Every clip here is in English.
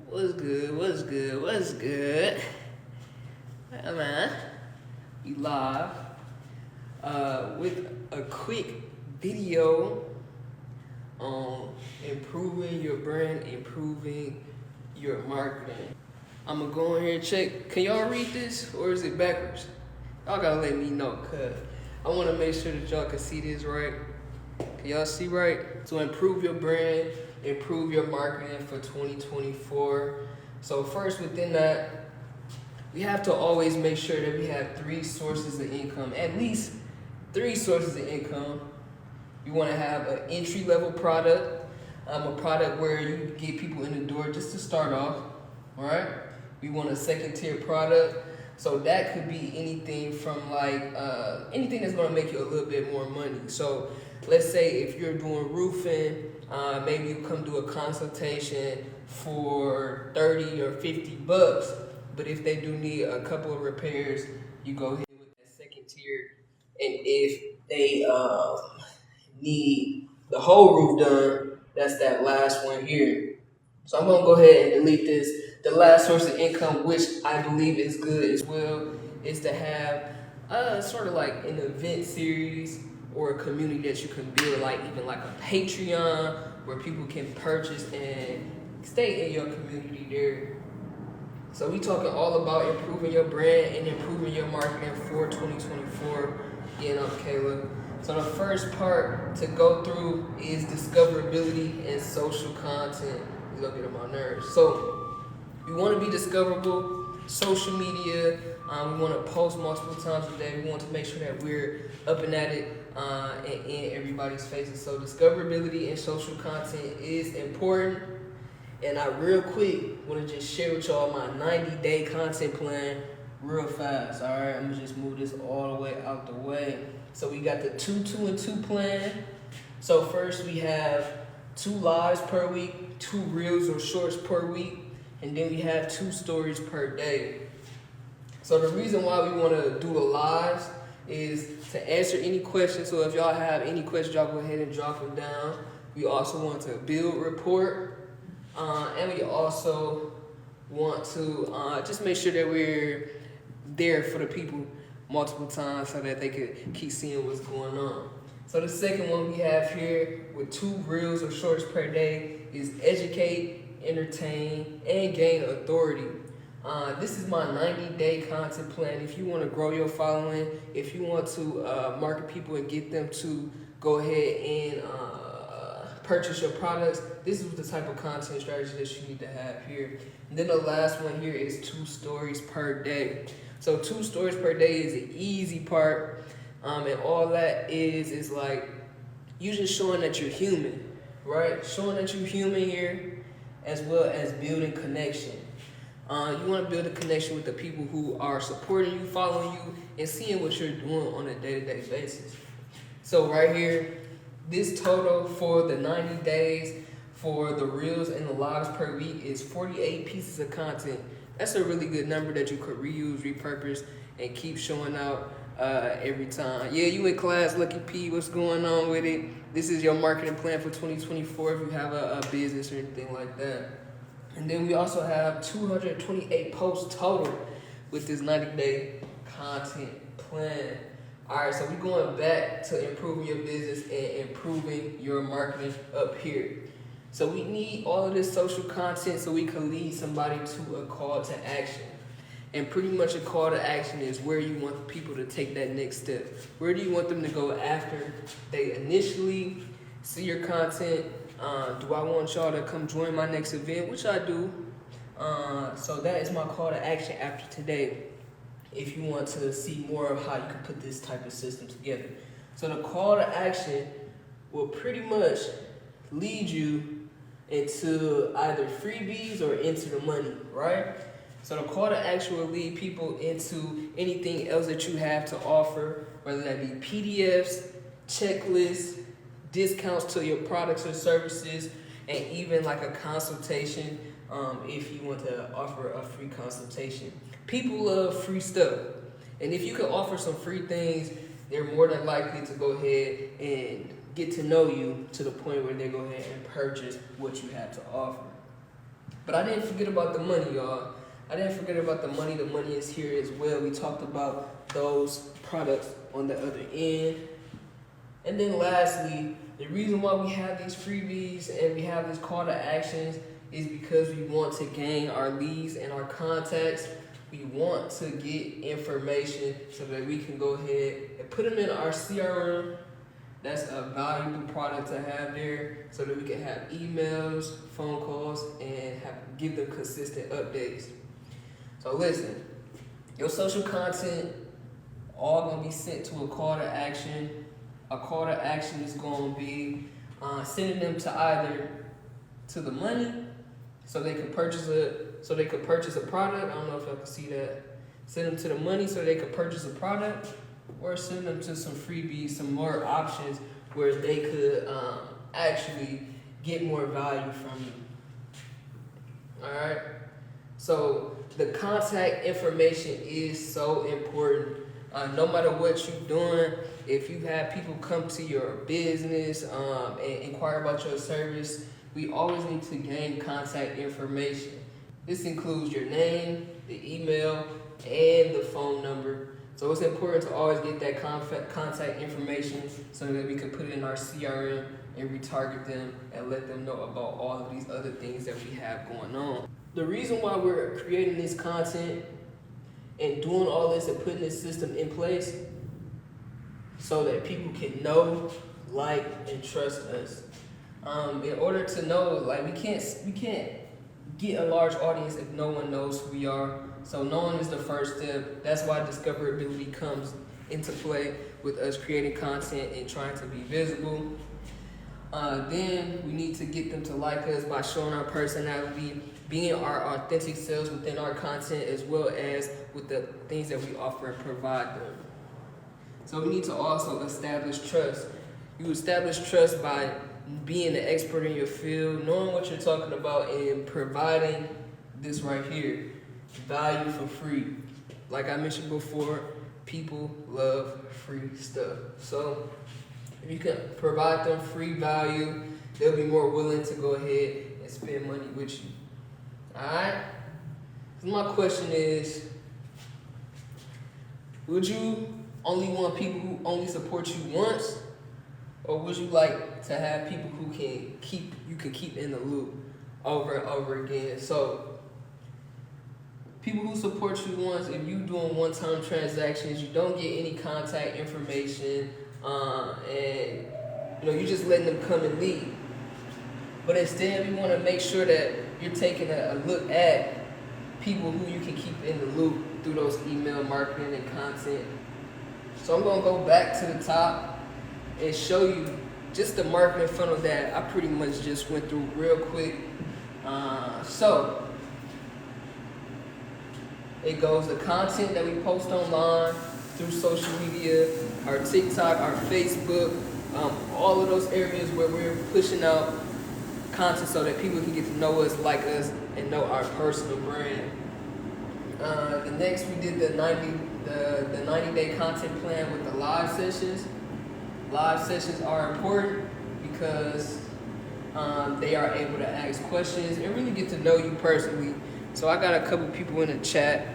What's good? What's good? What's good? Hey, man, we live with a quick video on improving your brand, improving your marketing. I'm gonna go in here and check. Can y'all read this or is it backwards? Y'all gotta let me know, cause I wanna make sure that y'all can see this right. Can y'all see right? To improve your brand, improve your marketing for 2024. So first within that, we have to always make sure that we have 3 sources of income, at least 3 sources of income. You want to have an entry-level product, a product where you get people in the door just to start off, all right? We want a second-tier product, so that could be anything from like anything that's going to make you a little bit more money. So let's say if you're doing roofing, maybe you come do a consultation for 30 or 50 bucks. But if they do need a couple of repairs, you go ahead with that second tier. And if they need the whole roof done, that's that last one here. So I'm gonna go ahead and delete this. The last source of income, which I believe is good as well, is to have sort of like an event series or a community that you can build, like even like a Patreon where people can purchase and stay in your community there. So we talking all about improving your brand and improving your marketing for 2024. Again, I'm Kayla. So the first part to go through is discoverability and social content. It's gonna get on my nerves. So we want to be discoverable, social media. We want to post multiple times a day. We want to make sure that we're up and at it and in everybody's faces. So discoverability and social content is important. And I real quick want to just share with y'all my 90-day content plan real fast. All right, I'm gonna just move this all the way out the way. So we got the 2-2-2 plan. So first we have 2 lives per week, 2 reels or shorts per week, and then we have 2 stories per day. So the reason why we want to do the lives is to answer any questions. So if y'all have any questions, y'all go ahead and drop them down. We also want to build rapport. And we also want to just make sure that we're there for the people multiple times so that they could keep seeing what's going on. So the second one we have here with 2 reels or shorts per day is educate, entertain, and gain authority. This is my 90-day content plan. If you want to grow your following, if you want to market people and get them to go ahead and purchase your products, this is the type of content strategy that you need to have here. And then the last one here is 2 stories per day. So 2 stories per day is the easy part, and all that is like you just showing that you're human, right? Showing that you're human here, as well as building connection. You want to build a connection with the people who are supporting you, following you, and seeing what you're doing on a day-to-day basis. So right here, this total for the 90 days for the reels and the lives per week is 48 pieces of content. That's a really good number that you could reuse, repurpose, and keep showing out every time. Yeah, you in class, Lucky P, what's going on with it? This is your marketing plan for 2024 if you have a business or anything like that. And then we also have 228 posts total with this 90-day content plan. All right, so we're going back to improving your business and improving your marketing up here. So we need all of this social content so we can lead somebody to a call to action. And pretty much a call to action is where you want people to take that next step. Where do you want them to go after they initially see your content? Do I want y'all to come join my next event? Which I do. So that is my call to action after today, if you want to see more of how you can put this type of system together. So the call to action will pretty much lead you into either freebies or into the money, right? So the call to action will lead people into anything else that you have to offer, whether that be PDFs, checklists, discounts to your products or services, and even like a consultation if you want to offer a free consultation. People love free stuff. And if you can offer some free things, they're more than likely to go ahead and get to know you to the point where they go ahead and purchase what you have to offer. But I didn't forget about the money, y'all. I didn't forget about the money. The money is here as well. We talked about those products on the other end. And then lastly, the reason why we have these freebies and we have these call to actions is because we want to gain our leads and our contacts. We want to get information so that we can go ahead and put them in our CRM. That's a valuable product to have there so that we can have emails, phone calls, and give them consistent updates. So listen, your social content all gonna be sent to a call to action. A call to action is gonna be sending them to either to the money so they can purchase a product. I don't know if y'all can see that. Send them to the money so they can purchase a product, or send them to some freebies, some more options where they could actually get more value from you. Alright? So the contact information is so important. No matter what you're doing, if you have people come to your business and inquire about your service, we always need to gain contact information. This includes your name, the email, and the phone number. So it's important to always get that contact information so that we can put it in our CRM and retarget them and let them know about all of these other things that we have going on. The reason why we're creating this content and doing all this and putting this system in place so that people can know, like, and trust us. In order to know, like, we can't get a large audience if no one knows who we are. So knowing is the first step. That's why discoverability comes into play with us creating content and trying to be visible. Then we need to get them to like us by showing our personality, being our authentic selves within our content, as well as with the things that we offer and provide them. So we need to also establish trust. You establish trust by being an expert in your field, knowing what you're talking about, and providing this right here, value for free. Like I mentioned before, people love free stuff. So if you can provide them free value, they'll be more willing to go ahead and spend money with you. Alright? So my question is, would you only want people who only support you once? Or would you like to have people who you can keep in the loop over and over again? So people who support you once, if you doing one-time transactions, you don't get any contact information, and you're just letting them come and leave. But instead, we want to make sure that you're taking a look at people who you can keep in the loop through those email marketing and content. So I'm going to go back to the top and show you just the marketing funnel that I pretty much just went through real quick. So it goes the content that we post online through social media, our TikTok, our Facebook, all of those areas where we're pushing out content so that people can get to know us, like us, and know our personal brand. The next, we did the 90-day content plan with the live sessions. Live sessions are important because they are able to ask questions and really get to know you personally. So I got a couple people in the chat.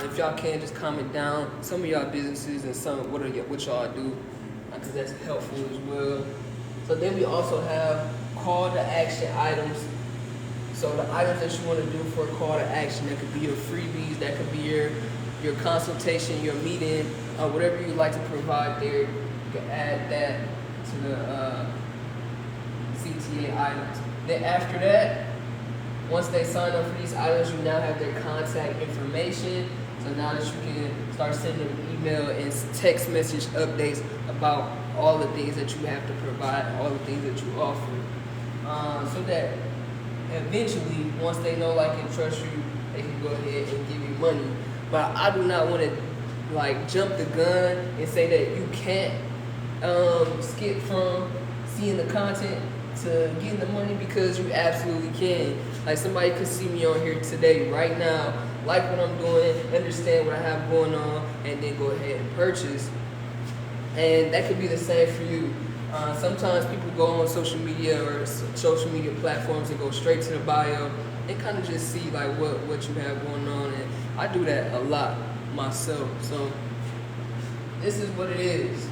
If y'all can, just comment down some of y'all businesses and what y'all do, because that's helpful as well. So then we also have call to action items. So the items that you want to do for a call to action, that could be your freebies, that could be your consultation, your meeting, whatever you like to provide there. You can add that to the CTA items. Then after that, once they sign up for these items, you now have their contact information. So now that you can start sending them email and text message updates about all the things that you have to provide, all the things that you offer. So that eventually, once they know, like, and trust you, they can go ahead and give you money. But I do not want to jump the gun and say that you can't skip from seeing the content to getting the money, because you absolutely can. Like, somebody could see me on here today, right now, like what I'm doing, understand what I have going on, and then go ahead and purchase. And that could be the same for you. Sometimes people go on social media or social media platforms and go straight to the bio and kind of just see like what you have going on. And I do that a lot myself. So this is what it is.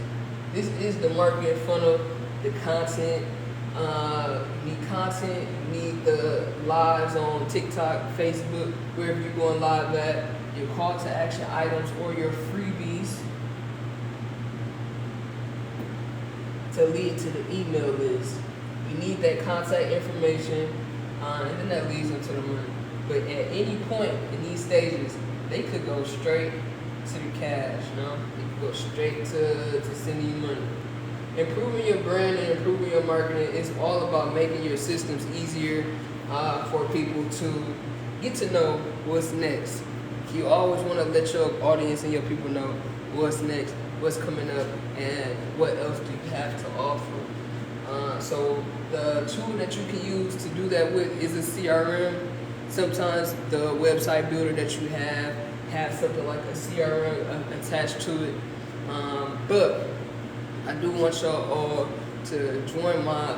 This is the marketing funnel, the content. You need content, you need the lives on TikTok, Facebook, wherever you're going live at, your call to action items or your freebies to lead to the email list. You need that contact information, and then that leads into the money. But at any point in these stages, they could go straight to the cash, you know? They could go straight to sending you money. Improving your brand and improving your marketing is all about making your systems easier for people to get to know what's next. You always want to let your audience and your people know what's next, what's coming up, and what else do you have to offer. So the tool that you can use to do that with is a CRM. Sometimes the website builder that you have something like a CRM attached to it. But I do want y'all all to join my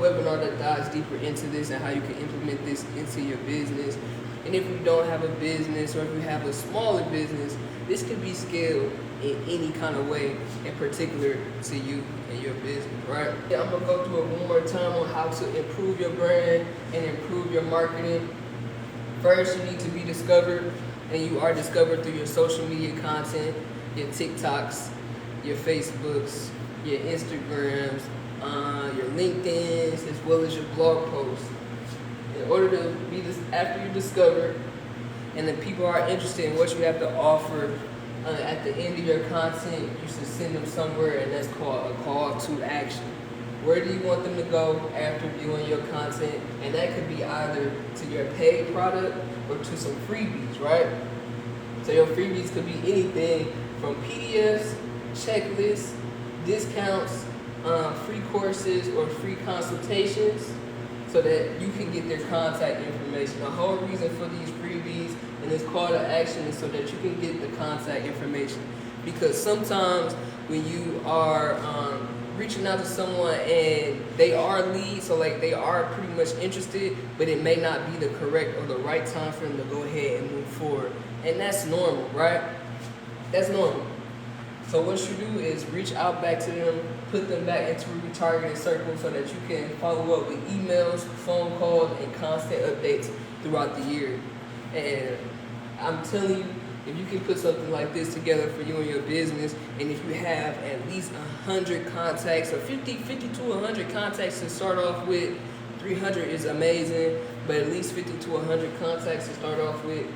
webinar that dives deeper into this and how you can implement this into your business. And if you don't have a business, or if you have a smaller business, this can be scaled in any kind of way, in particular to you and your business, right? Yeah, I'm gonna go through it one more time on how to improve your brand and improve your marketing. First, you need to be discovered, and you are discovered through your social media content, your TikToks, your Facebooks, your Instagrams, your LinkedIn's, as well as your blog posts. In order to be after you're discovered and the people are interested in what you have to offer, at the end of your content, you should send them somewhere, and that's called a call to action. Where do you want them to go after viewing your content? And that could be either to your paid product or to some freebies, right? So your freebies could be anything from PDFs, checklists, discounts, free courses, or free consultations, so that you can get their contact information. The whole reason for these freebies and this call to action is so that you can get the contact information. Because sometimes when you are reaching out to someone and they are leads, so like they are pretty much interested, but it may not be the correct or the right time for them to go ahead and move forward. And that's normal, right? That's normal. So what you do is reach out back to them, put them back into a retargeted circle so that you can follow up with emails, phone calls, and constant updates throughout the year. And I'm telling you, if you can put something like this together for you and your business, and if you have at least 100 contacts, or 50 to 100 contacts to start off with, 300 is amazing, but at least 50 to 100 contacts to start off with,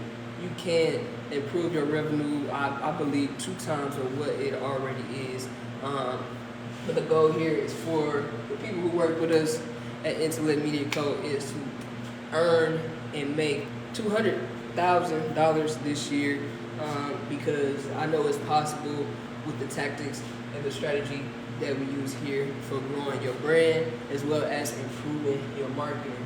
you can improve your revenue, I believe, 2 times of what it already is. But the goal here is for the people who work with us at Intellect Media Co. is to earn and make $200,000 this year, because I know it's possible with the tactics and the strategy that we use here for growing your brand as well as improving your marketing.